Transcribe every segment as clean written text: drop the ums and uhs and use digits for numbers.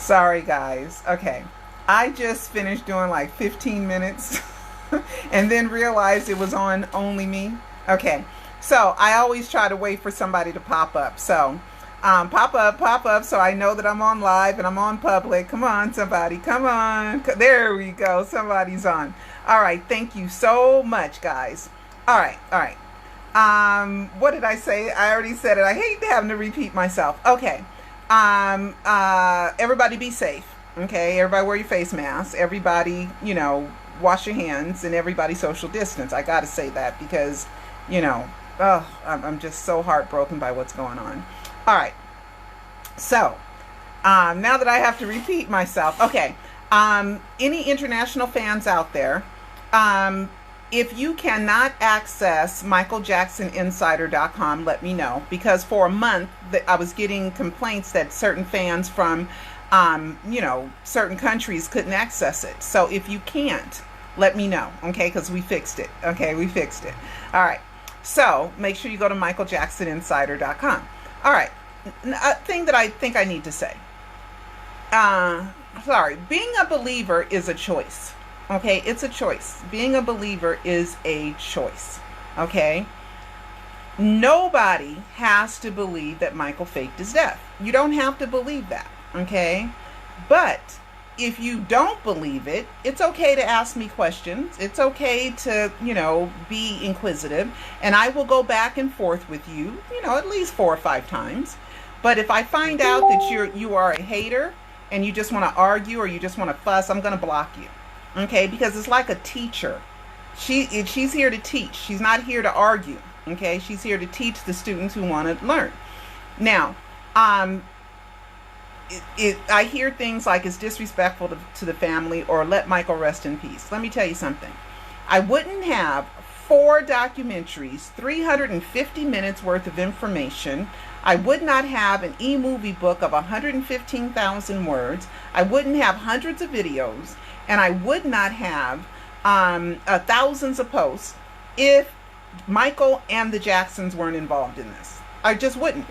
Sorry, guys. Okay. I just finished doing like 15 minutes and then realized it was on only me. Okay. So I always try to wait for somebody to pop up. So pop up so I know that I'm on live and I'm on public. Come on, somebody. Come on. There we go. Somebody's on. All right. Thank you so much, guys. All right. All right. What did I say? I already said it. I hate having to repeat myself. Okay. Everybody be safe. Okay. Everybody wear your face masks. Everybody, wash your hands, and everybody social distance. I got to say that because, I'm just so heartbroken by what's going on. All right. So, now that I have to repeat myself, okay. Any international fans out there, if you cannot access MichaelJacksonInsider.com, let me know, because for a month I was getting complaints that certain fans from, certain countries couldn't access it. So if you can't, let me know, okay? Because we fixed it. Okay, we fixed it. All right. So make sure you go to MichaelJacksonInsider.com. All right. A thing that I think I need to say. Being a believer is a choice. Okay, it's a choice. Being a believer is a choice. Okay? Nobody has to believe that Michael faked his death. You don't have to believe that. Okay? But if you don't believe it, it's okay to ask me questions. It's okay to, be inquisitive. And I will go back and forth with you, at least 4 or 5 times. But if I find out that you are a hater and you just want to argue or you just want to fuss, I'm going to block you. Okay, because it's like a teacher. She's here to teach. She's not here to argue. Okay, she's here to teach the students who want to learn. Now, I hear things like it's disrespectful to the family or let Michael rest in peace. Let me tell you something. I wouldn't have 4 documentaries, 350 minutes worth of information. I would not have an e-movie book of 115,000 words. I wouldn't have hundreds of videos. And I would not have thousands of posts if Michael and the Jacksons weren't involved in this. I just wouldn't.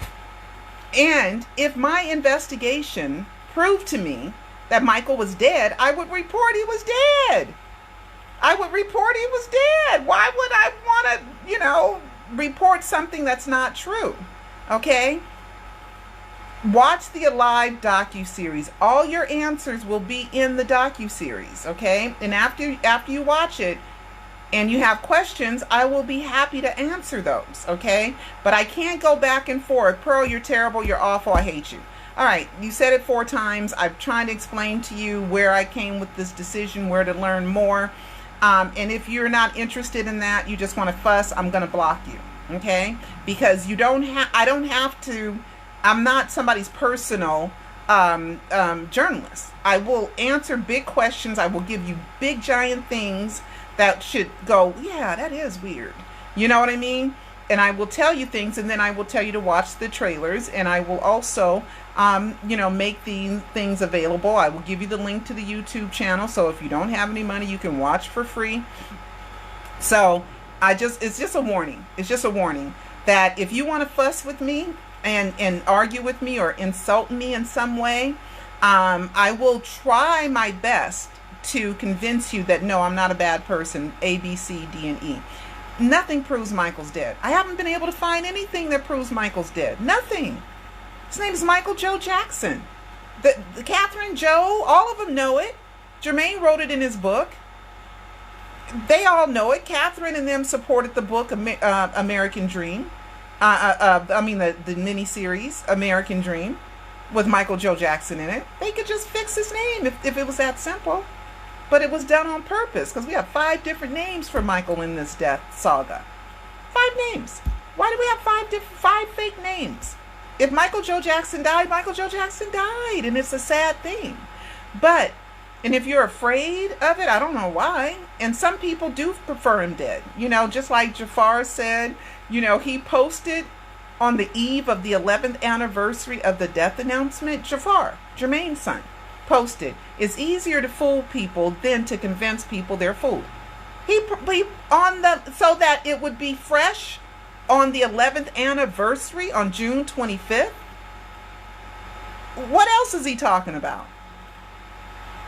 And if my investigation proved to me that Michael was dead, I would report he was dead. I would report he was dead. Why would I want to, report something that's not true? Okay? Watch the Alive Docu-series. All your answers will be in the docu-series, okay? And after you watch it and you have questions, I will be happy to answer those, okay? But I can't go back and forth. Pearl, you're terrible, you're awful, I hate you. All right, you said it 4 times. I'm trying to explain to you where I came with this decision, where to learn more. And if you're not interested in that, you just want to fuss, I'm going to block you, okay? Because I don't have to... I'm not somebody's personal journalist. I will answer big questions. I will give you big, giant things that should go, yeah, that is weird. You know what I mean? And I will tell you things, and then I will tell you to watch the trailers, and I will also, make these things available. I will give you the link to the YouTube channel, so if you don't have any money, you can watch for free. So it's just a warning. It's just a warning that if you want to fuss with me, and argue with me or insult me in some way, I will try my best to convince you that no, I'm not a bad person, A, B, C, D, and E. Nothing proves Michael's dead. I haven't been able to find anything that proves Michael's dead. Nothing. His name is Michael Joe Jackson. The Catherine Joe, all of them know it. Jermaine wrote it in his book. They all know it. Catherine and them supported the book American Dream. The miniseries American Dream with Michael Joe Jackson in it. They could just fix his name if it was that simple. But it was done on purpose because we have 5 different names for Michael in this death saga. 5 names. Why do we have 5 fake names? If Michael Joe Jackson died, Michael Joe Jackson died, and it's a sad thing. And if you're afraid of it, I don't know why. And some people do prefer him dead. Just like Jafar said, he posted on the eve of the 11th anniversary of the death announcement. Jafar, Jermaine's son, posted, it's easier to fool people than to convince people they're fooled. So that it would be fresh on the 11th anniversary on June 25th. What else is he talking about?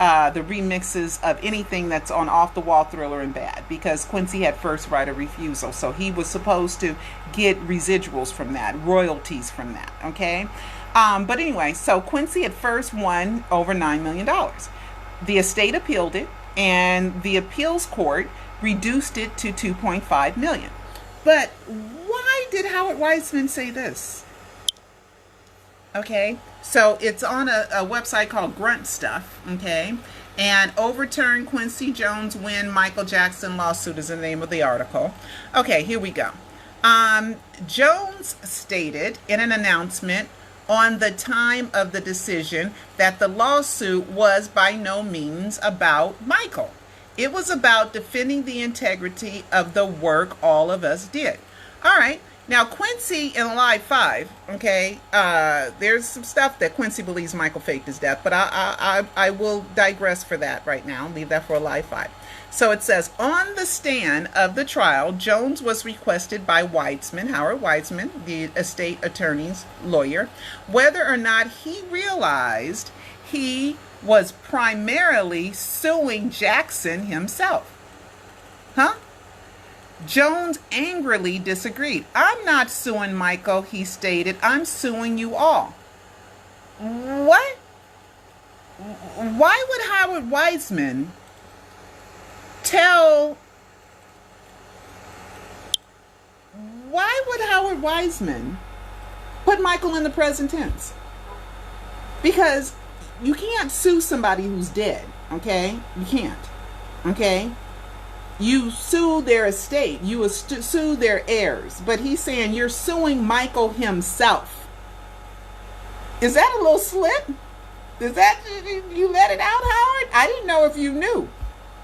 the remixes of anything that's on Off the Wall, Thriller, and Bad, because Quincy had first right of refusal. So he was supposed to get residuals from that, royalties from that, okay? But anyway, so Quincy at first won over $9 million. The estate appealed it, and the appeals court reduced it to $2.5 million. But why did Howard Weisman say this? Okay, so it's on a website called Grunt Stuff, okay, and overturn Quincy Jones win Michael Jackson lawsuit is the name of the article. Okay, here we go. Jones stated in an announcement on the time of the decision that the lawsuit was by no means about Michael. It was about defending the integrity of the work all of us did. All right. Now, Quincy in Alive 5, okay, there's some stuff that Quincy believes Michael faked his death, but I will digress for that right now. Leave that for Alive 5. So it says, on the stand of the trial, Jones was requested by Weitzman, Howard Weitzman, the estate attorney's lawyer, whether or not he realized he was primarily suing Jackson himself. Huh? Jones angrily disagreed. I'm not suing Michael, he stated. I'm suing you all. What? Why would Howard Weisman put Michael in the present tense? Because you can't sue somebody who's dead, okay? You can't, okay? You sue their estate. You sue their heirs. But he's saying you're suing Michael himself. Is that a little slip? Is that, you let it out, Howard? I didn't know if you knew,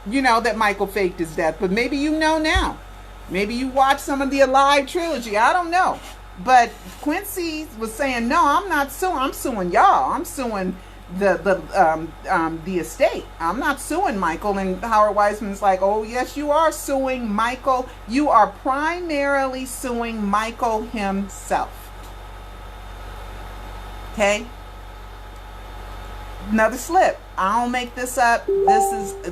that Michael faked his death. But maybe you know now. Maybe you watched some of the Alive trilogy. I don't know. But Quincy was saying, no, I'm not suing. I'm suing y'all. I'm suing the estate. I'm not suing Michael. And Howard Weisman's like, oh yes, you are suing Michael. You are primarily suing Michael himself. Okay, another slip. I don't make this up. This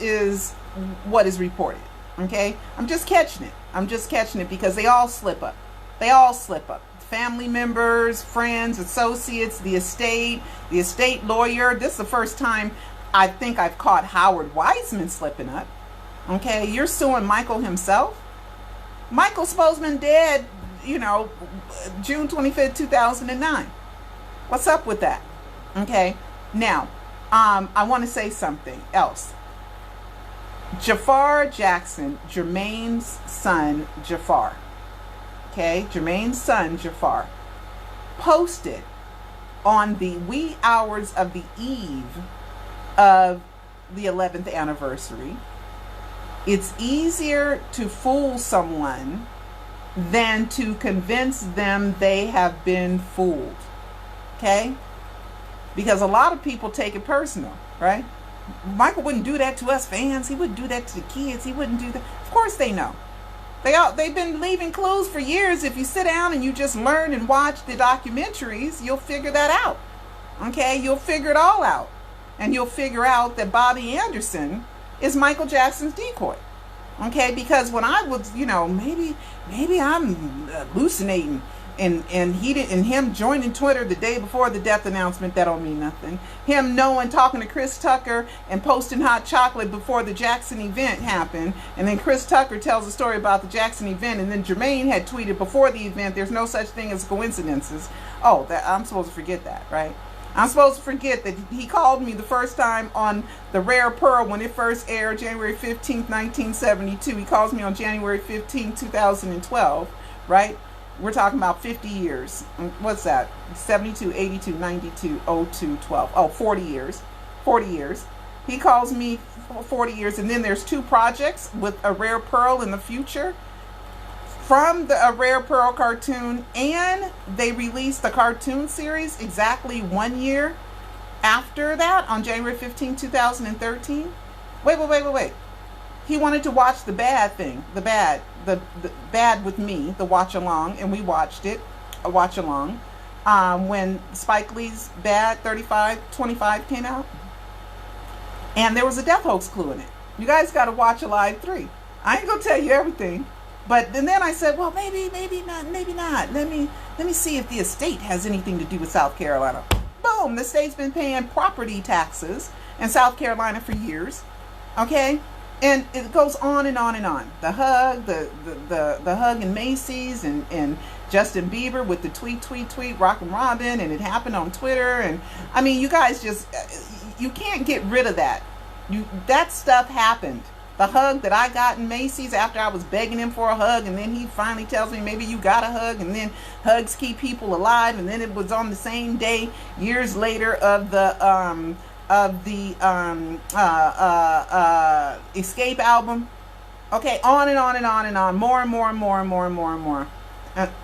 is what is reported. Okay, I'm just catching it because they all slip up. Family members, friends, associates, the estate lawyer. This is the first time I think I've caught Howard Weisman slipping up. Okay, you're suing Michael himself. Michael's supposed to been dead, June 25th, 2009. What's up with that? Okay, now, I want to say something else. Jafar Jackson, Jermaine's son, Jafar. Okay, Jermaine's son, Jafar, posted on the wee hours of the eve of the 11th anniversary, it's easier to fool someone than to convince them they have been fooled. Okay? Because a lot of people take it personal, right? Michael wouldn't do that to us fans. He wouldn't do that to the kids. He wouldn't do that. Of course they know. They've been leaving clues for years. If you sit down and you just learn and watch the documentaries, you'll figure that out. Okay? You'll figure it all out. And you'll figure out that Bobby Anderson is Michael Jackson's decoy. Okay? Because when I was, maybe I'm hallucinating. And him joining Twitter the day before the death announcement, that don't mean nothing. Him talking to Chris Tucker and posting hot chocolate before the Jackson event happened, and then Chris Tucker tells a story about the Jackson event, and then Jermaine had tweeted before the event, there's no such thing as coincidences. Oh, I'm supposed to forget that, right? I'm supposed to forget that he called me the first time on The Rare Pearl when it first aired, January 15th, 1972. He calls me on January 15th, 2012, right? We're talking about 50 years. What's that? 72, 82, 92, 02, 12. Oh, 40 years. 40 years. He calls me 40 years. And then there's 2 projects with A Rare Pearl in the future from the A Rare Pearl cartoon. And they released the cartoon series exactly 1 year after that on January 15, 2013. Wait. He wanted to watch the bad thing, the bad with me, the watch along, and we watched it, a watch along. when Spike Lee's Bad 35-25 came out. And there was a death hoax clue in it. You guys got to watch Alive 3. I ain't going to tell you everything. But then I said, well, maybe not. Let me see if the estate has anything to do with South Carolina. Boom, the state's been paying property taxes in South Carolina for years. Okay? And it goes on and on and on. The hug, the hug in Macy's, and Justin Bieber with the tweet, Rockin' Robin, and it happened on Twitter. And I mean, you guys just, you can't get rid of that. That stuff happened. The hug that I got in Macy's after I was begging him for a hug, and then he finally tells me maybe you got a hug, and then hugs keep people alive, and then it was on the same day years later of the Escape album. Okay, on and on and on and on. More and more and more and more and more and more.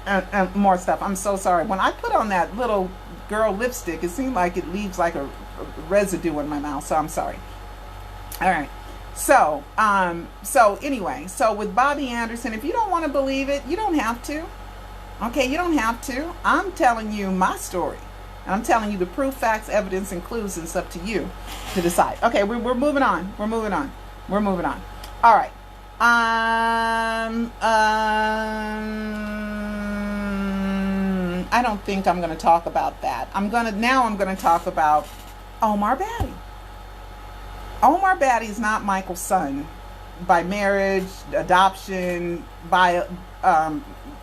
And more stuff. I'm so sorry. When I put on that little girl lipstick, it seemed like it leaves like a residue in my mouth, so I'm sorry. All right. So anyway, so with Bobby Anderson, if you don't want to believe it, you don't have to. Okay, you don't have to. I'm telling you my story. And I'm telling you the proof, facts, evidence, and clues, and it's up to you to decide. Okay, we're moving on. We're moving on. All right. I don't think I'm going to talk about that. I'm going to talk about Omar Batty. Omar Batty is not Michael's son by marriage, adoption,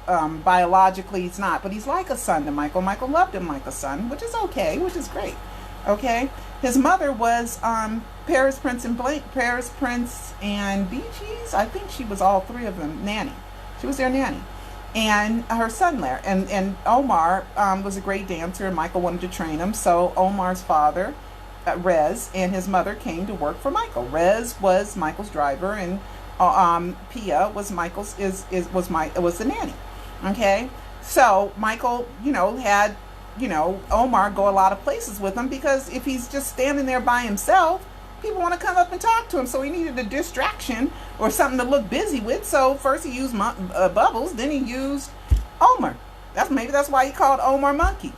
biologically he's not, but he's like a son to Michael. Michael loved him like a son, which is okay, which is great. Okay, his mother was Paris Prince and Bee Gees. I think she was all three of them nanny. She was their nanny, and her son there. And Omar was a great dancer, and Michael wanted to train him. So Omar's father, Rez, and his mother came to work for Michael. Rez was Michael's driver, and Pia was Michael's was the nanny. Okay, so Michael, had Omar go a lot of places with him, because if he's just standing there by himself, people want to come up and talk to him. So he needed a distraction or something to look busy with. So first he used Bubbles, then he used Omer. That's why he called Omar Monkey,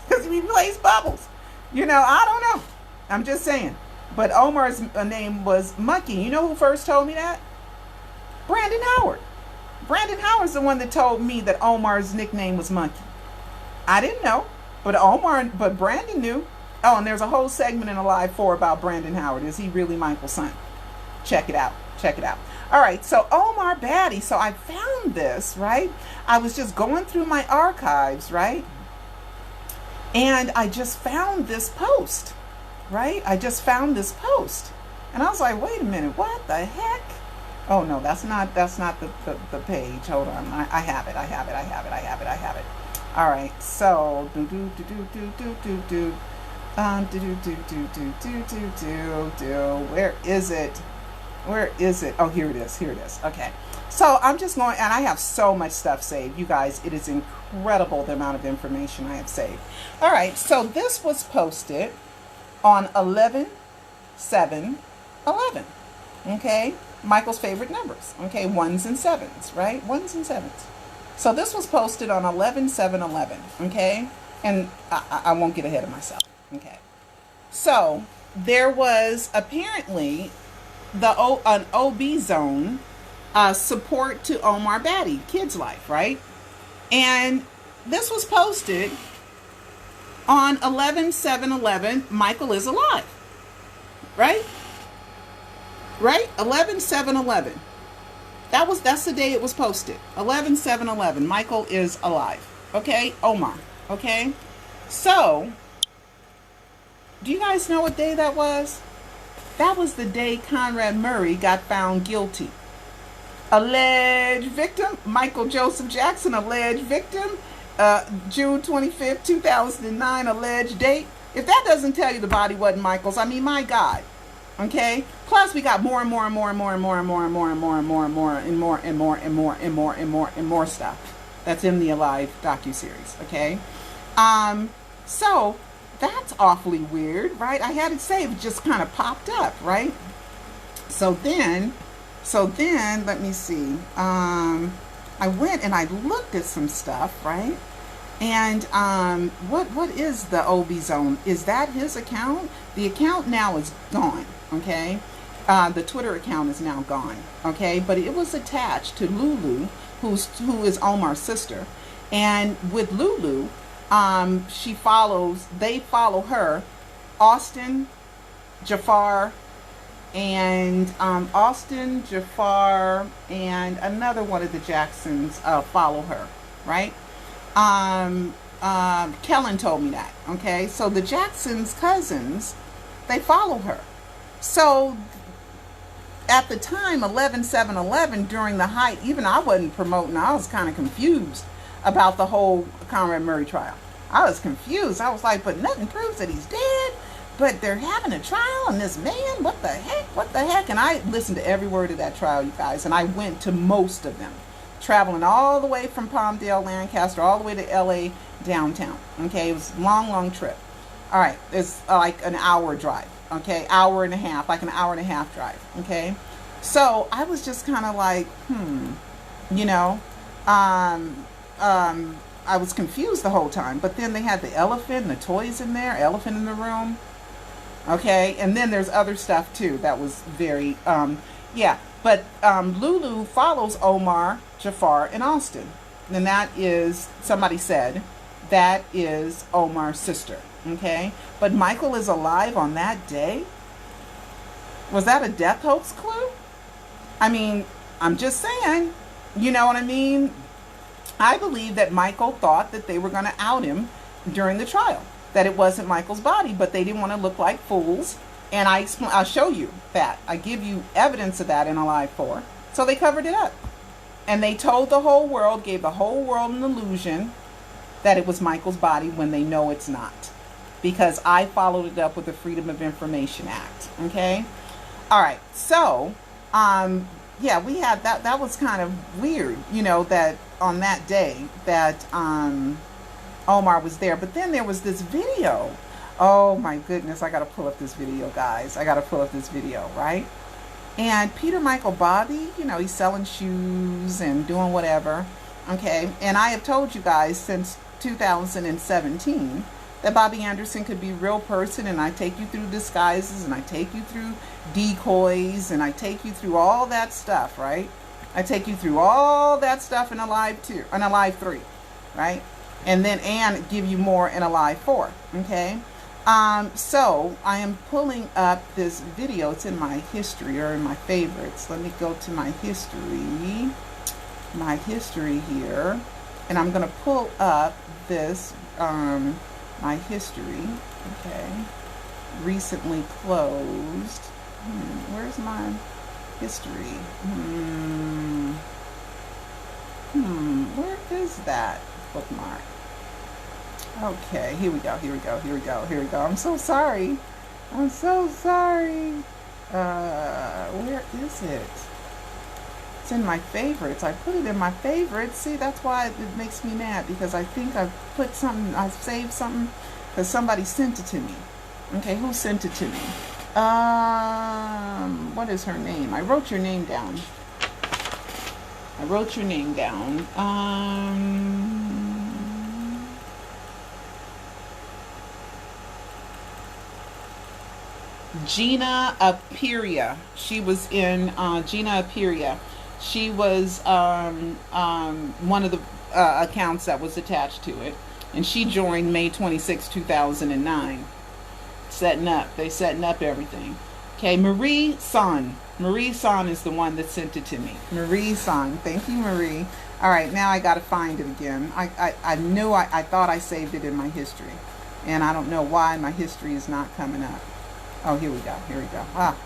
because he plays Bubbles. I don't know. I'm just saying. But Omar's name was Monkey. You know who first told me that? Brandon Howard. Brandon Howard's the one that told me that Omar's nickname was Monkey. I didn't know, but Brandon knew. Oh, and there's a whole segment in Alive 4 about Brandon Howard. Is he really Michael's son? Check it out. All right, so Omar Batty. So I found this, right? I was just going through my archives, right? And I just found this post, right? And I was like, wait a minute, what the heck? Oh no, that's not the page. Hold on, I have it. All right, so where is it? Oh, here it is. Okay, so I'm just going, and I have so much stuff saved, you guys. It is incredible the amount of information I have saved. All right, so this was posted on 11/7/11. Okay, Michael's favorite numbers. Okay, 1s and 7s, right? 1s and 7s. So this was posted on 11/7/11. Okay, and I won't get ahead of myself. Okay, so there was apparently an OB zone support to Omar Batty, Kids Life, right? And this was posted on 11/7/11. Michael is alive, right? 11/7/11. That's the day it was posted. 11/7/11. Michael is alive. Okay, Omar. Okay, so do you guys know what day that was? That was the day Conrad Murray got found guilty. Alleged victim, Michael Joseph Jackson, alleged victim, June 25th, 2009, alleged date. If that doesn't tell you the body wasn't Michael's, I mean, my God. Okay? Plus, we got more stuff that's in the Alive Docu-series. Okay? So that's awfully weird, right? I had it saved, it just kind of popped up, right? So then, let me see. I went and I looked at some stuff, right? And what is the OB Zone? Is that his account? The account now is gone. Okay, the Twitter account is now gone. Okay, but it was attached to Lulu, who is Omar's sister, and with Lulu, they follow her, Austin, Jafar, and Austin, Jafar, and another one of the Jacksons follow her, right? Kellen told me that. Okay, so the Jacksons' cousins, they follow her. So at the time, 11/7/11, during the height, even I wasn't promoting. I was kind of confused about the whole Conrad Murray trial. I was confused. I was like, but nothing proves that he's dead. But they're having a trial on this man. What the heck? What the heck? And I listened to every word of that trial, you guys. And I went to most of them, traveling all the way from Palmdale, Lancaster, all the way to LA downtown. Okay, it was a long, long trip. All right, it's like an hour drive. Okay, hour and a half, like an hour and a half drive. Okay, so I was just kind of like, you know, I was confused the whole time. But then they had the elephant and the toys in there, elephant in the room. Okay, and then there's other stuff too that was very, yeah. But Lulu follows Omar, Jafar, and Austin. And that is, somebody said, that is Omar's sister. Okay, but Michael is alive on that day? Was that a death hoax clue? I mean, I'm just saying, you know what I mean? I believe that Michael thought that they were going to out him during the trial, that it wasn't Michael's body, but they didn't want to look like fools. And I'll show you that. I give you evidence of that in Alive 4. So they covered it up. And they told the whole world, gave the whole world an illusion that it was Michael's body when they know it's not. Because I followed it up with the Freedom of Information Act. Okay? All right. So, yeah, we had that. That was kind of weird, you know, that on that day that Omar was there. But then there was this video. Oh my goodness, I gotta pull up this video, guys. I gotta pull up this video, right? And Peter Michael Bobby, you know, he's selling shoes and doing whatever. Okay, and I have told you guys since 2017 that Bobby Anderson could be a real person, and I take you through disguises, and I take you through decoys, and I take you through all that stuff, right? I take you through all that stuff in Alive 2, and Alive 3, right? And give you more in Alive 4, okay? So I am pulling up this video. It's in my history, or in my favorites. Let me go to my history here, and I'm going to pull up this, my history, okay, recently closed. Where's my history? Where is that bookmark? Okay, here we go. I'm so sorry. Where is it? It's in my favorites. I put it in my favorites. See, that's why it makes me mad, because I think I've saved something, because somebody sent it to me. Okay, who sent it to me? What is her name? I wrote your name down. Gina Apiria. She was in Gina Apiria. She was one of the accounts that was attached to it, and she joined May 26, 2009. Setting up everything. Okay, Marie Son is the one that sent it to me. Marie Son. Thank you, Marie. All right, now I got to find it again. I thought I saved it in my history, and I don't know why my history is not coming up. Oh, here we go. Ah,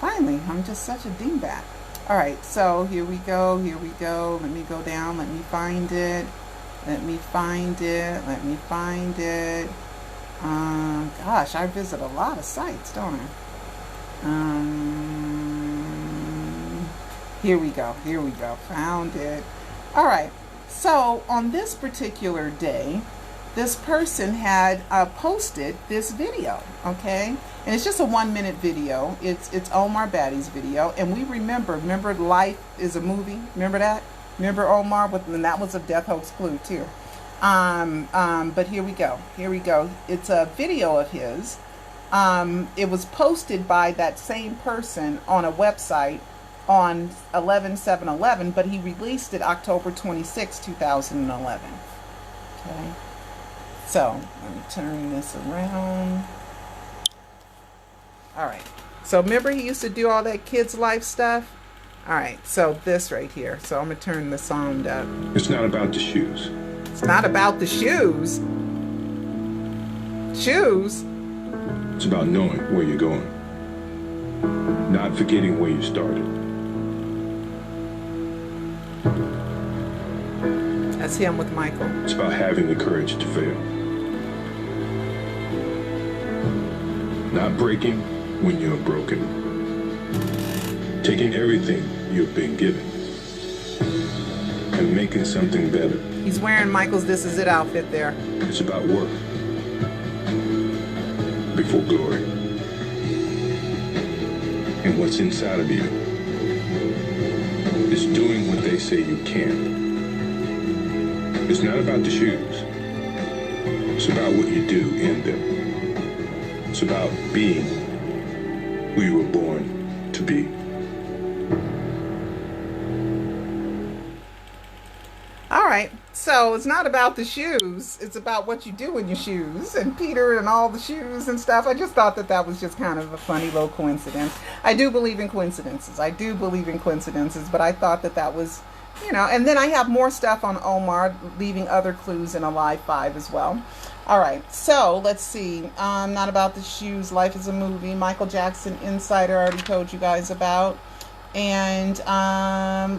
finally, I'm just such a dingbat. All right, so here we go. Let me go down. Let me find it. Gosh, I visit a lot of sites, don't I? Here we go. Found it. All right, so on this particular day, this person had posted this video, okay? And it's just a 1-minute video. It's Omar Batty's video. And we remember Life is a Movie? Remember that? Remember Omar? And that was a death hoax clue too. But here we go. Here we go. It's a video of his. It was posted by that same person on a website on 11/7/11, but he released it October 26, 2011. Okay. So let me turn this around. All right. So remember he used to do all that kids' life stuff? All right. So this right here. So I'm going to turn the sound up. It's not about the shoes. It's not about the shoes. Shoes? It's about knowing where you're going. Not forgetting where you started. That's him with Michael. It's about having the courage to fail. Not breaking when you're broken. Taking everything you've been given and making something better. He's wearing Michael's This Is It outfit there. It's about work before glory. And what's inside of you is doing what they say you can't. It's not about the shoes. It's about what you do in them. It's about being who you were born to be. All right, so it's not about the shoes. It's about what you do in your shoes and Peter and all the shoes and stuff. I just thought that that was just kind of a funny little coincidence. I do believe in coincidences. But I thought that that was, you know, and then I have more stuff on Omar, leaving other clues in Alive 5 as well. All right, so let's see. Not about the shoes. Life is a movie. Michael Jackson Insider, I already told you guys about. And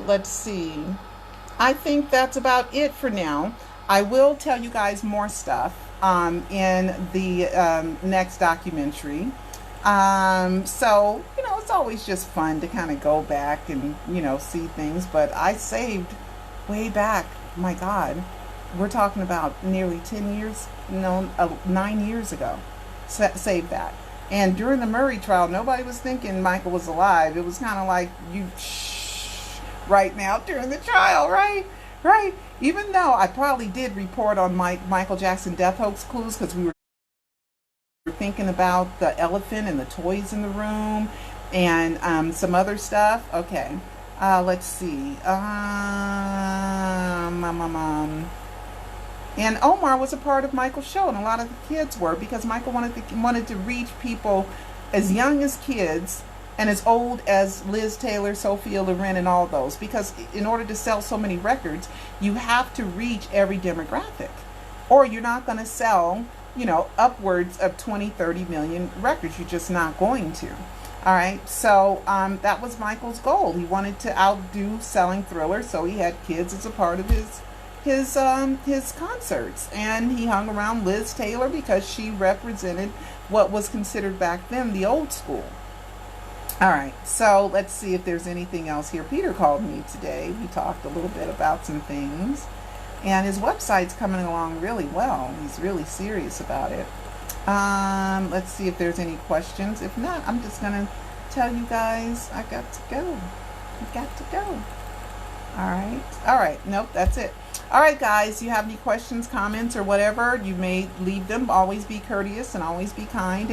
let's see. I think that's about it for now. I will tell you guys more stuff in the next documentary. So, you know, it's always just fun to kind of go back and, you know, see things. But I saved way back, my God, we're talking about nearly 10 years, 9 years ago, saved that. And during the Murray trial, nobody was thinking Michael was alive. It was kind of like, you right now during the trial, right? Even though I probably did report on Michael Jackson death hoax clues because we were thinking about the elephant and the toys in the room and some other stuff. Okay, let's see. And Omar was a part of Michael's show, and a lot of the kids were, because Michael wanted to reach people as young as kids and as old as Liz Taylor, Sophia Loren, and all those, because in order to sell so many records, you have to reach every demographic, or you're not going to sell, you know, upwards of 20-30 million records. You're just not going to. All right, so that was Michael's goal. He wanted to outdo selling Thriller, so he had kids as a part of his concerts, and he hung around Liz Taylor because she represented what was considered back then the old school. All right, so let's see if there's anything else here. Peter called me today. We talked a little bit about some things, and his website's coming along really well. He's really serious about it. Let's see if there's any questions. If not, I'm just gonna tell you guys I got to go. All right, nope, that's it. All right, guys, you have any questions, comments, or whatever, you may leave them. Always be courteous and always be kind.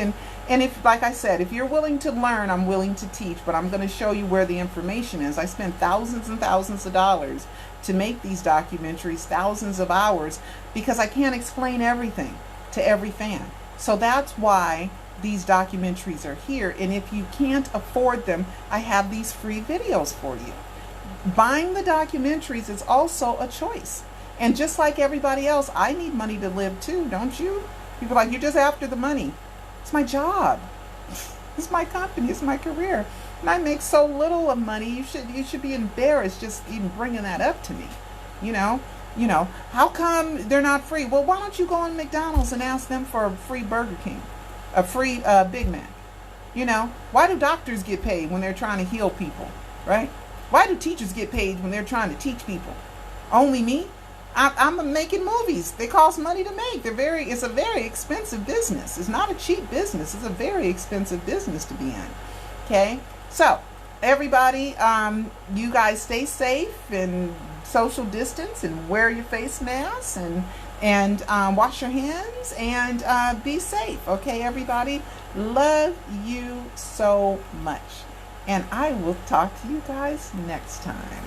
And if, like I said, if you're willing to learn, I'm willing to teach, but I'm going to show you where the information is. I spent thousands and thousands of dollars to make these documentaries, thousands of hours, because I can't explain everything to every fan. So that's why these documentaries are here. And if you can't afford them, I have these free videos for you. Buying the documentaries is also a choice. And just like everybody else, I need money to live too, don't you? People are like, you're just after the money. It's my job. It's my company. It's my career. And I make so little of money. You should be embarrassed just even bringing that up to me. You know, how come they're not free? Well, why don't you go on McDonald's and ask them for a free Burger King, a free Big Mac? You know, why do doctors get paid when they're trying to heal people, right? Why do teachers get paid when they're trying to teach people? Only me? I'm making movies. They cost money to make. It's a very expensive business. It's not a cheap business. It's a very expensive business to be in. Okay? So, everybody, you guys stay safe and social distance and wear your face masks and And wash your hands and be safe. Okay, everybody? Love you so much. And I will talk to you guys next time.